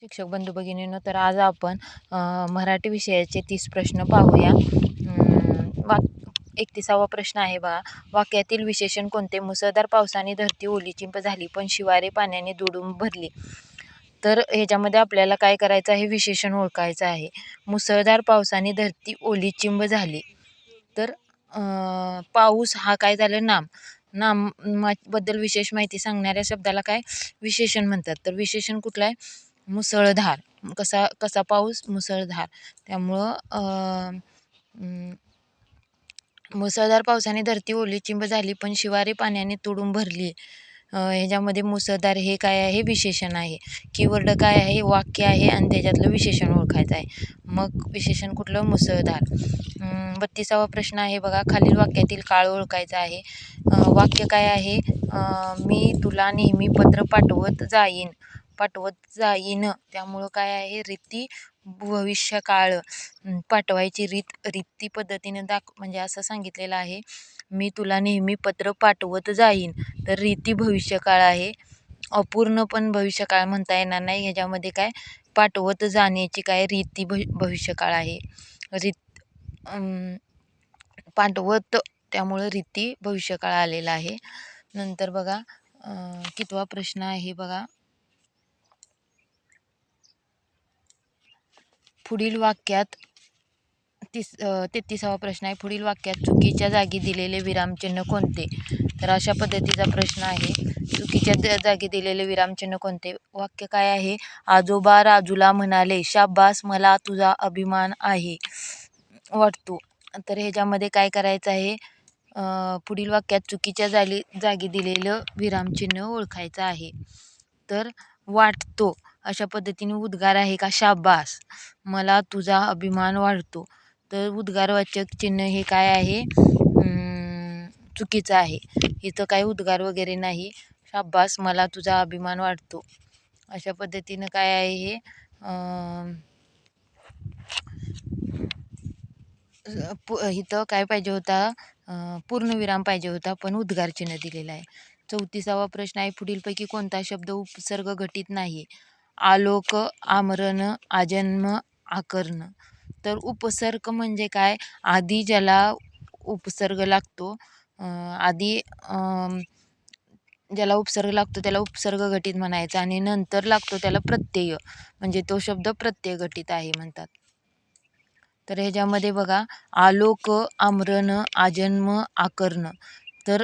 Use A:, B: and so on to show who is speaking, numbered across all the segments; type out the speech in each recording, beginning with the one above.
A: शिक्षक बंधू भगिनींनो, तर आज आपण मराठी विषयाचे 30 प्रश्न पाहूया. 31वा प्रश्न आहे बघा. वाक्यातील विशेषण कोणते? मुसळधार पावसाने धरती ओलीचिंब झाली, पण शिवारे पाण्याने दुडून भरली. तर ह्याच्यामध्ये आपल्याला काय करायचं आहे? विशेषण ओळखायचं आहे. मुसळधार पावसाने धरती ओलीचिंब झाली. तर पाऊस हा काय झालं? नाम बद्दल विशेष माहिती सांगणाऱ्या शब्दाला काय विशेषण म्हणतात. तर विशेषण कुठलं आहे? मुसळधार. कसा कसा पाऊस? मुसळधार. त्यामुळं मुसळधार पावसाने धरती ओलीचिंब झाली, पण शिवारे पाण्याने तुडूंब भरली. ह्याच्यामध्ये मुसळधार हे काय आहे? विशेषण आहे. कीवर्ड काय आहे? वाक्य आहे आणि त्याच्यातलं विशेषण ओळखायचं आहे. मग विशेषण कुठलं? मुसळधार. 32वा प्रश्न आहे बघा. खालील वाक्यातील काळ ओळखायचा आहे. वाक्य काय आहे? मी तुला नेहमी पत्र पाठवत जाईन. त्यामुळं काय आहे? रीती भविष्यकाळ पाठवायची रीती पद्धतीने म्हणजे असं सांगितलेलं आहे. मी तुला नेहमी पत्र पाठवत जाईन. तर रीती भविष्यकाळ आहे. अपूर्ण पण भविष्यकाळ म्हणता येणार नाही. ह्याच्यामध्ये काय पाठवत जाण्याची काय रीती भविष्यकाळ आहे. पाठवत, त्यामुळं रीती भविष्यकाळ आलेला आहे. नंतर बघा कितवा प्रश्न आहे बघा. पुढील वाक्यात 33वा प्रश्न आहे. पुढील वाक्यात चुकीच्या जागी दिलेले विरामचिन्ह कोणते? तर अशा पद्धतीचा प्रश्न आहे. चुकीच्या जागी दिलेले विरामचिन्ह कोणते? वाक्य काय आहे? आजोबा राजूला म्हणाले, शाब्बास, मला तुझा अभिमान आहे वाटतो. तर ह्याच्यामध्ये काय करायचं आहे? पुढील वाक्यात चुकीच्या जागी दिलेलं विरामचिन्ह ओळखायचं आहे. तर वाटतो अशा पद्धतीने उद्गार आहे का? शाब्बास, मला तुझा अभिमान वाटतो. तर उद्गारवाचक चिन्ह हे काय आहे? चुकीचं आहे. इथं काही उद्गार वगैरे नाही. शाब्बास, मला तुझा अभिमान वाटतो. अशा पद्धतीनं काय आहे हे? इथं काय पाहिजे होता? पूर्णविराम पाहिजे होता, पण उद्गार चिन्ह दिलेला आहे. 34वा प्रश्न आहे. पुढीलपैकी कोणता शब्द उपसर्ग घटित नाही? आलोक, आमरण, आजन्म, आकर्ण. तर उपसर्ग म्हणजे काय? आधी ज्याला उपसर्ग लागतो, ज्याला उपसर्ग लागतो त्याला उपसर्ग घटित म्हणायचा आणि नंतर लागतो त्याला प्रत्यय, म्हणजे तो शब्द प्रत्यय घटित आहे म्हणतात. तर ह्याच्यामध्ये बघा, आलोक, आमरण, आजन्म, आकर्ण. तर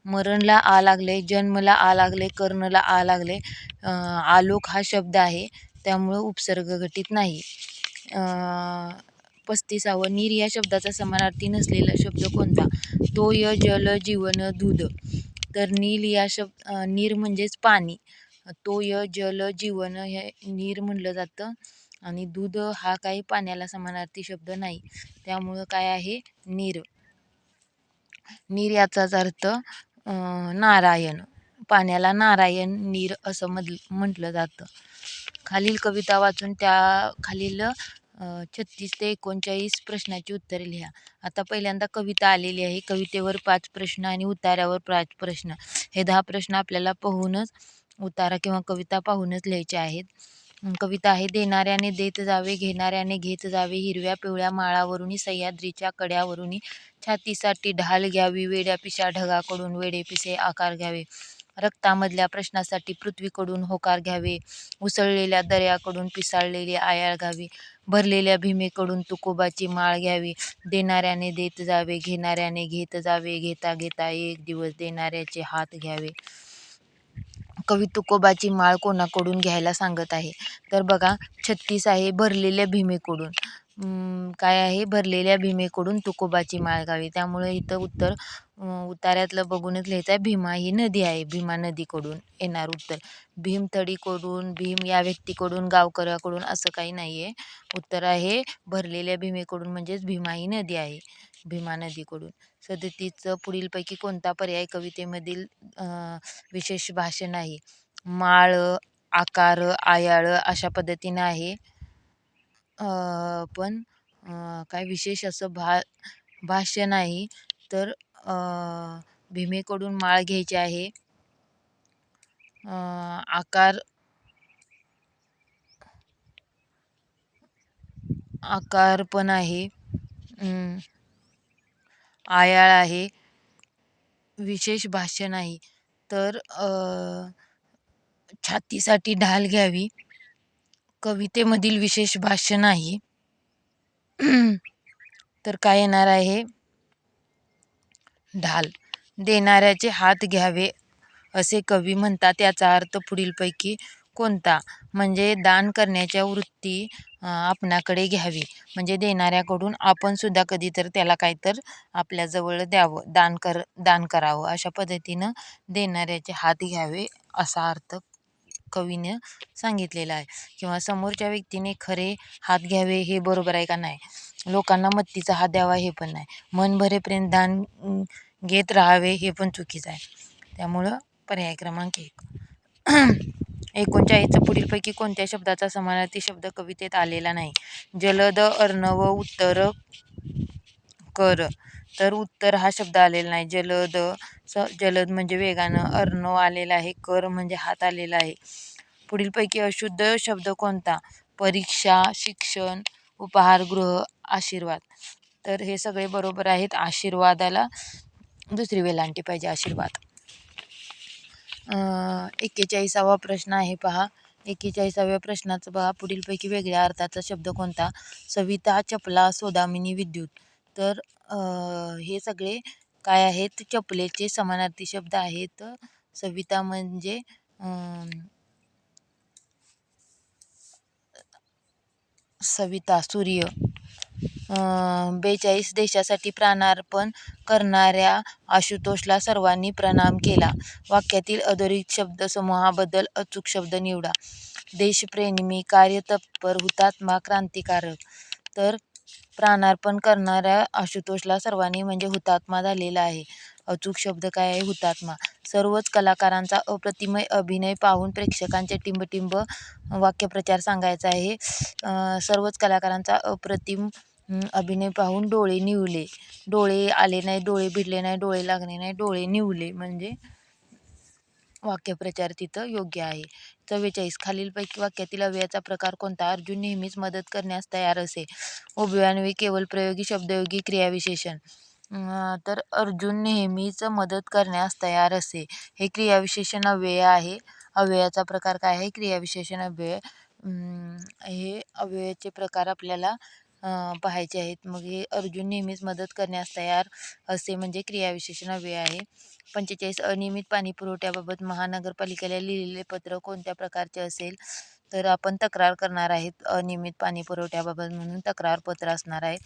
A: मरणला आ लागले, जन्मला आ लागले, कर्णला आ लागले. आलोक हा शब्द आहे, त्यामुळं उपसर्ग घटित नाही. 35वा, नीर या शब्दाचा समानार्थी नसलेला शब्द कोणता? तोय, जल, जीवन, दूध. तर नीर म्हणजेच पाणी. तोय, जल, जीवन हे नीर म्हणलं जातं आणि दूध हा काही पाण्याला समानार्थी शब्द नाही. त्यामुळं काय आहे? नीर. नीर याचाच अर्थ नारायण. पाण्याला नारायण, नीर असं म्हटलं जातं. खालील कविता वाचून त्या खालील 36 ते 39 प्रश्नाची उत्तरे लिहा. आता पहिल्यांदा कविता आलेली आहे. कवितेवर 5 प्रश्न आणि उतार्यावर 5 प्रश्न. हे 10 प्रश्न आपल्याला पाहूनच उतारा किंवा कविता पाहूनच लिहायचे आहेत. कविता आहे. देणाऱ्याने देत जावे, घेणाऱ्याने घेत जावे, हिरव्या पिवळ्या माळावरुनी, सह्याद्रीच्या कड्यावरुनी, छातीसाठी ढाल घ्यावी, वेड्या पिशा ढगाकडून वेडे पिसे आकार घ्यावे, रक्तामधल्या प्रश्नासाठी पृथ्वीकडून होकार घ्यावे, उसळलेल्या दर्याकडून पिसाळलेली आयाळ घ्यावी, भरलेल्या भीमेकडून तुकोबाची माळ घ्यावी, देणाऱ्याने देत जावे, घेणाऱ्याने घेत जावे, घेता घेता एक दिवस देणाऱ्याचे हात घ्यावे. कवी तुकोबाची माळ कोणाकडून घ्यायला सांगत आहे? तर बघा, 36 आहे. भरलेल्या भीमेकडून. काय आहे? भरलेल्या भीमेकडून तुकोबाची माळ घ्यावी. त्यामुळे इथं उतार्यातलं बघूनच लिहायचं आहे. भीमा ही नदी आहे. भीमा नदीकडून येणार उत्तर. भीमथडीकडून, भीम या व्यक्तीकडून, गावकऱ्याकडून असं काही नाही आहे. उत्तर आहे भरलेल्या भीमेकडून, म्हणजेच भीमा ही नदी आहे. भीमा नदीकडून. 37 पुढीलपैकी कोणता पर्याय कवितेमधील विशेष भाषण आहे? माळ, आकार, आयाळ अशा पद्धतीनं आहे. पण काय विशेष असं भाष्य नाही. तर भीमेकडून माळ घ्यायची आहे. आकार आकार पण आहे, आयाळ आहे, विशेष भाष्य नाही. तर छातीसाठी ढाल घ्यावी, कवितेमधील विशेष भाष्य नाही. तर काय येणार आहे? ढाल. देणाऱ्याचे हात घ्यावे असे कवी म्हणतात. याचा अर्थ पुढीलपैकी कोणता? म्हणजे दान करण्याच्या वृत्ती आपणाकडे घ्यावी. म्हणजे देणाऱ्याकडून आपण सुद्धा कधी तर त्याला काहीतर आपल्याजवळ द्यावं, दान करावं. अशा पद्धतीनं देणाऱ्याचे हात घ्यावे असा अर्थ कवीने सांगितलेला आहे. किंवा समोरच्या व्यक्तीने खरे हात घ्यावे हे बरोबर आहे का नाही. लोकांना मत्तीचा हात द्यावा हे पण नाही. मन भरेपर्यंत दान घेत राहावे हे पण चुकीचं आहे. त्यामुळं पर्याय क्रमांक 1. 39चा पुढीलपैकी कोणत्या शब्दाचा समानार्थी शब्द कवितेत आलेला नाही? जलद, अर्णव, उत्तर, कर. तर उत्तर हा शब्द आलेला नाही. जलद म्हणजे वेगानं, अर्णव आलेला आहे, कर म्हणजे हात आलेला आहे. पुढीलपैकी अशुद्ध शब्द कोणता? परीक्षा, शिक्षण, उपहारगृह, आशीर्वाद. तर हे सगळे बरोबर आहेत. आशीर्वादाला दुसरी वेलांटी पाहिजे, आशीर्वाद. 41वा प्रश्न आहे पहा. 41व्या प्रश्नाचं पहा. पुढीलपैकी वेगळ्या अर्थाचा शब्द कोणता? सविता, चपला, सौदामिनी, विद्युत. तर हे सगळे काय आहेत? चपलेचे समानार्थी शब्द आहेत. सविता म्हणजे सविता, सूर्य. 42 देशासाठी प्राणार्पण करणाऱ्या आशुतोषला सर्वांनी प्रणाम केला. वाक्यातील अधोरेखित शब्दसमूहाबद्दल अचूक शब्द निवडा. देशप्रेमी, कार्यतत्पर, हुतात्मा, क्रांतिकारक. तर प्राणार्पण करणाऱ्या आशुतोषला सर्वांनी म्हणजे हुतात्मा झालेला आहे. अचूक शब्द काय आहे? हुतात्मा. सर्वच कलाकारांचा अप्रतिमय अभिनय पाहून प्रेक्षकांचे टिंबटिंब वाक्यप्रचार सांगायचा आहे. सर्वच कलाकारांचा अप्रतिम अभिनय पाहून डोळे निवले. डोळे आले नाही, डोळे भिडले नाही, डोळे लागले नाही, डोळे निवले म्हणजे वाक्यप्रचार तिथं योग्य आहे. 44 खालीलपैकी वाक्यातील अव्ययाचा प्रकार कोणता? अर्जुन नेहमीच मदत करण्यास तयार असे. उभयन्वयी, केवळ प्रयोगी, शब्दयोगी, क्रियाविशेषण. तर अर्जुन नेहमीच मदत करण्यास तयार असे. हे क्रियाविशेषण अव्यय आहे. अव्ययाचा प्रकार काय आहे? क्रियाविशेषण अव्यय. हे अव्ययाचे प्रकार आपल्याला पाहायचे आहेत. मग हे अर्जुन नेहमीच मदत करण्यास तयार असे म्हणजे क्रियाविशेषण अव्यय आहे. 45 अनियमित पाणी पुरवठ्याबाबत महानगरपालिकेला लिहिलेले पत्र कोणत्या प्रकारचे असेल? तर आपण तक्रार करणार आहेत. अनियमित पाणी पुरवठ्याबाबत म्हणून तक्रार पत्र असणार आहे.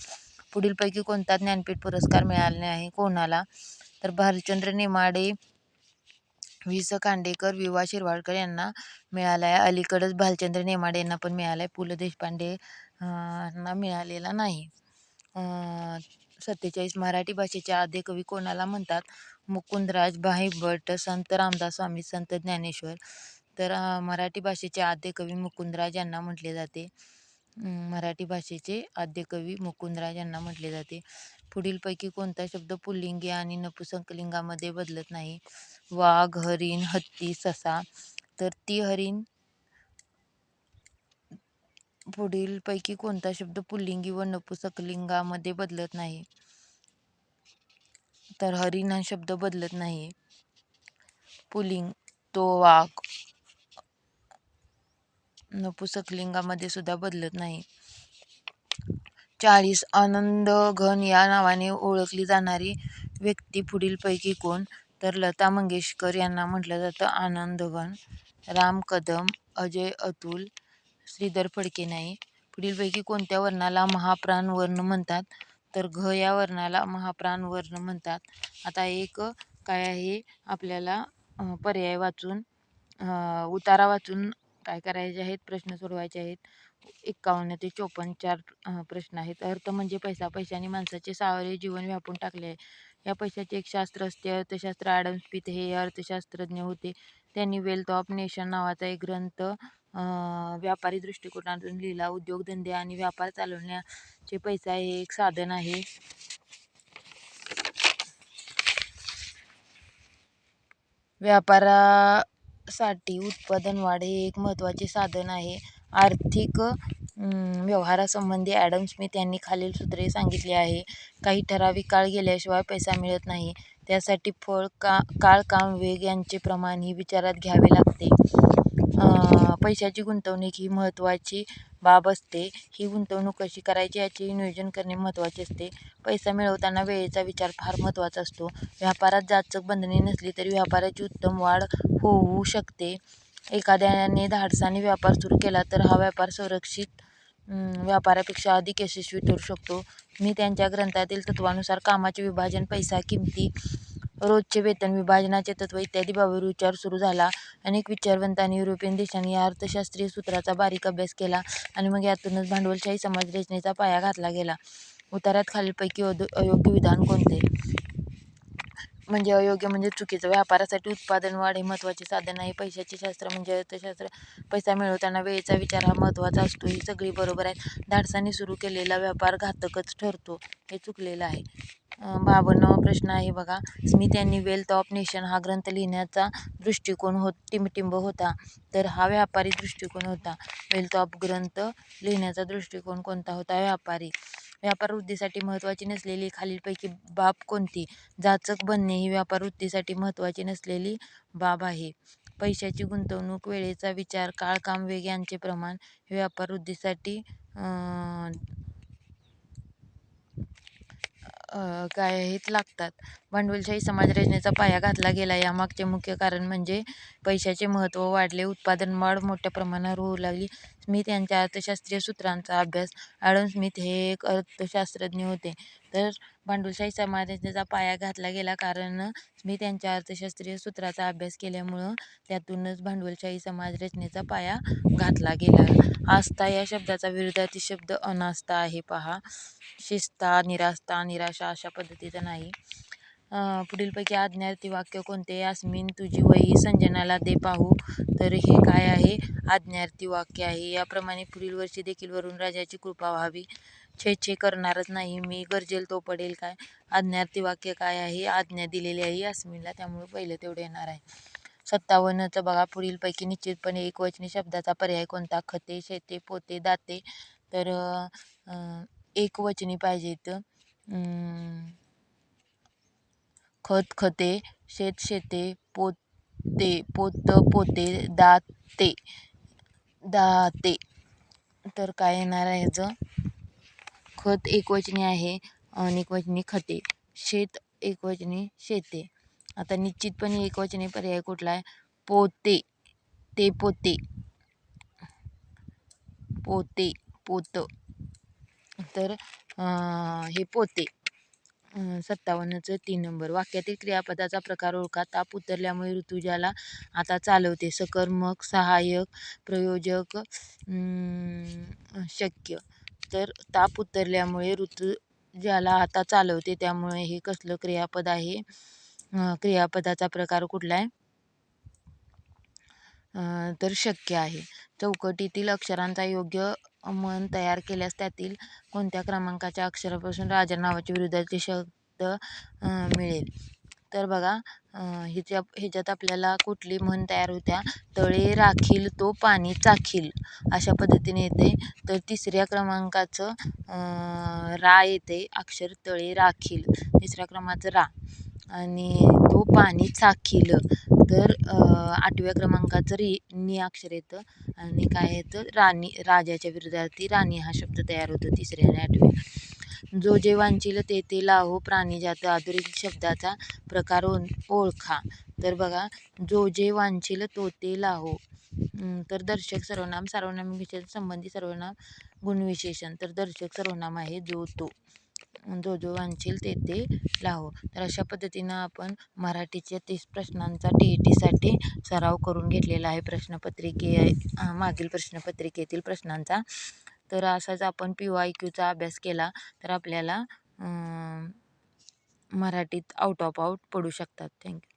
A: पुढीलपैकी कोणता ज्ञानपीठ पुरस्कार मिळाला आहे कोणाला? तर भालचंद्र नेमाडे, वि. स. खांडेकर, वि. वा. शिरवाडकर यांना मिळाला आहे. अलीकडेच भालचंद्र नेमाडे यांना पण मिळाला आहे. पु. ल. देशपांडे यांना मिळालेला नाही. 47 मराठी भाषेचे आद्य कवी कोणाला म्हणतात? मुकुंदराज, भाई भट, संत रामदास स्वामी, संत ज्ञानेश्वर. तर मराठी भाषेचे आद्य कवी मुकुंदराज यांना म्हटले जाते. मराठी भाषेचे आद्य कवी मुकुंदराज यांना म्हटले जाते. पुढीलपैकी कोणता शब्द पुल्लिंगी आणि नपुंसकलिंगामध्ये बदलत नाही? वाघ, हरिण, हत्ती, ससा. तर ती हरिण. पुढीलपैकी कोणता शब्द पुल्लिंगी व नपुंसकलिंगामध्ये बदलत नाही? तर हरिण हा शब्द बदलत नाही. पुल्लिंग तो वाघ. नपुंसकलिंगामध्ये सुद्धा बदलत नाही. 40 आनंदघन या नावाने ओळखली जाणारी व्यक्ती पुढीलपैकी कोण? तर लता मंगेशकर यांना म्हटलं जातं आनंदघन. राम कदम, अजय अतुल, श्रीधर फडके नाही. पुढीलपैकी कोणत्या वर्णाला महाप्राण वर्ण म्हणतात? तर घ या वर्णाला महाप्राण वर्ण म्हणतात. आता एक काय आहे आपल्याला पर्याय वाचून उतारा वाचून काय करायचे आहेत? प्रश्न सोडवायचे आहेत. 51 ते 54 4 प्रश्न आहेत. अर्थ म्हणजे पैसा. पैशाने माणसाचे सारे जीवन व्यापून टाकले आहे. या पैशाचे एक शास्त्र असते, अर्थशास्त्र. ॲडम स्मिथ हे अर्थशास्त्रज्ञ होते. त्यांनी वेल्थ ऑफ नेशन नावाचा एक ग्रंथ व्यापारी दृष्टिकोनातून लिहिला. उद्योगधंदे आणि व्यापार चालवण्याचे पैसा हे एक साधन आहे. व्यापारासाठी उत्पादन वाढ हे एक महत्त्वाचे साधन आहे. आर्थिक व्यवहारासंबंधी ॲडम स्मिथ यांनी खालील सूत्रे सांगितली आहे. काही ठराविक काळ गेल्याशिवाय पैसा मिळत नाही. त्यासाठी फळ, काळ, काम, वेग यांचे प्रमाणही विचारात घ्यावे लागते. पैशाची गुंतवणूक ही महत्त्वाची बाब असते. ही गुंतवणूक कशी करायची याचेही नियोजन करणे महत्त्वाचे असते. पैसा मिळवताना वेळेचा विचार फार महत्त्वाचा असतो. व्यापारात जाचक बंधने नसली तरी व्यापाराची उत्तम वाढ होऊ शकते. एखाद्याने धाडसाने व्यापार सुरू केला तर हा व्यापार सुरक्षित व्यापारापेक्षा अधिक यशस्वी ठरू शकतो. मी त्यांच्या ग्रंथातील तत्वानुसार कामाचे विभाजन, पैसा, किमती, रोजचे वेतन, विभाजनाचे तत्व इत्यादी बाबीवर विचार सुरू झाला. अनेक विचारवंतांनी युरोपियन देशांनी या अर्थशास्त्रीय सूत्राचा बारीक अभ्यास केला आणि मग यातूनच भांडवलशाही समाज रचनेचा पाया घातला गेला. उतारात खालीलपैकी अयोग्य विधान कोणते? म्हणजे अयोग्य म्हणजे चुकीचं. व्यापारासाठी उत्पादन वाढ हे महत्त्वाचे साधन आहे. पैशाचे शास्त्र म्हणजे अर्थशास्त्र. पैसा मिळवताना वेळेचा विचार हा महत्त्वाचा असतो. ही सगळी बरोबर आहेत. धाडसाने सुरू केलेला व्यापार घातकच ठरतो, हे चुकलेलं आहे. 52वा प्रश्न आहे बघा. स्मिथ यांनी वेल्थ ऑफ नेशन हा ग्रंथ लिहिण्याचा दृष्टिकोन टिमटिंब होता. तर हा व्यापारी दृष्टिकोन होता. वेल्थ ऑफ ग्रंथ लिहिण्याचा दृष्टिकोन कोणता होता? व्यापारी. व्यापार वृद्धीसाठी महत्त्वाची नसलेली खालीलपैकी बाब कोणती? जाचक बनणे ही व्यापार वृद्धीसाठी महत्त्वाची नसलेली बाब आहे. पैशाची गुंतवणूक, वेळेचा विचार, काळ, काम, वेग यांचे प्रमाण हे व्यापार वृद्धीसाठी काय आहेत लागतात. भांडवलशाही समाजरचनेचा पाया घातला गेला. यामागचे मुख्य कारण म्हणजे पैशाचे महत्त्व वाढले, उत्पादन वाढ मोठ्या प्रमाणावर होऊ लागली. स्मिथ यांच्या अर्थशास्त्रीय सूत्रांचा अभ्यास. ॲडम स्मिथ हे एक अर्थशास्त्रज्ञ होते. तर भांडवलशाही समाजरचनेचा पाया घातला गेला कारण स्मिथ यांच्या अर्थशास्त्रीय सूत्राचा अभ्यास केल्यामुळं त्यातूनच भांडवलशाही समाजरचनेचा पाया घातला गेला. आस्था या शब्दाचा विरुद्धार्थी शब्द अनास्था आहे पहा. शिस्ता, निरास्था, निराशा अशा पद्धतीचं नाही. पुढीलपैकी आज्ञार्थी वाक्य कोणते? यास्मिन तुझी वही संजनाला दे पाहू. तर हे काय आहे? आज्ञार्थी वाक्य आहे. याप्रमाणे पुढील वर्षी देखील वरुण राजाची कृपा व्हावी. छे छे करणारच नाही मी, गरजेल तो पडेल काय. आज्ञार्थी वाक्य काय आहे? आज्ञा दिलेली आहे यास्मिनला, त्यामुळे पहिलं तेवढं येणार आहे. 57चं बघा. पुढीलपैकी निश्चितपणे एकवचनी शब्दाचा पर्याय कोणता? खते, शेते, पोते, दाते. तर एकवचनी पाहिजे इथं. खत, खते, शेत, शेते, पोते, पोत, पोते, दाते, दाते. तर काय येणार आहे ह्याचं? खत एकवचनी आहे, अनेकवचनी खते. शेत एकवचनी शेते. आता निश्चितपणे एकवचनी पर्याय कुठला आहे? पोते, ते पोते, पोते, पोत. तर हे पोते. 57चं 3 नंबर. वाक्यातील क्रियापदाचा प्रकार ओळखा. ताप उतरल्यामुळे ऋतुजाला आता चालवते. सकर्मक, सहाय्यक, प्रयोजक, शक्य. तर ताप उतरल्यामुळे ऋतुजाला आता चालवते, त्यामुळे हे कसलं क्रियापद आहे? क्रियापदाचा प्रकार कुठला आहे? तर शक्य आहे. चौकटीतील अक्षरांचा योग्य मन तयार केल्यास त्यातील कोणत्या क्रमांकाच्या अक्षरापासून राजा नावाचे विरुद्धार्थी शब्द मिळेल? तर बघा, ह्याच्यात आपल्याला कुठली म्हण तयार होत्या? तळे राखील तो पाणी चाखील, अशा पद्धतीने येते. तर तिसऱ्या क्रमांकाचं रा येते, अक्षर तळे राखील. तिसऱ्या क्रमांकाचं रा आणि तो पाणी चाखील. तर 8व्या क्रमांकाचं नी अक्षर येतं आणि काय येतं? राणी, राजाच्या विरुद्धार्थी राणी हा शब्द तयार होतो 3ऱ्या आणि 8व्या. जो जे वांछील ते ते लाहो प्राणीजात. अधोरेखित शब्दाचा प्रकार ओळखा. तर बघा, जो जे वांछील तो ते लाहो. तर दर्शक सर्वनाम, सार्वनामिक विशेषण, संबंधी सर्वनाम, गुणविशेषण. तर दर्शक सर्वनाम आहे जो तो. जो जो वांछील ते ते लाहो. तर अशा पद्धतीनं आपण मराठीच्या 30 प्रश्नांचा TETसाठी सराव करून घेतलेला आहे मागील प्रश्नपत्रिकेतील प्रश्नांचा. तर असाच आपण PYQचा अभ्यास केला तर आपल्याला मराठीत आउट ऑफ आउट पडू शकतात. थँक्यू.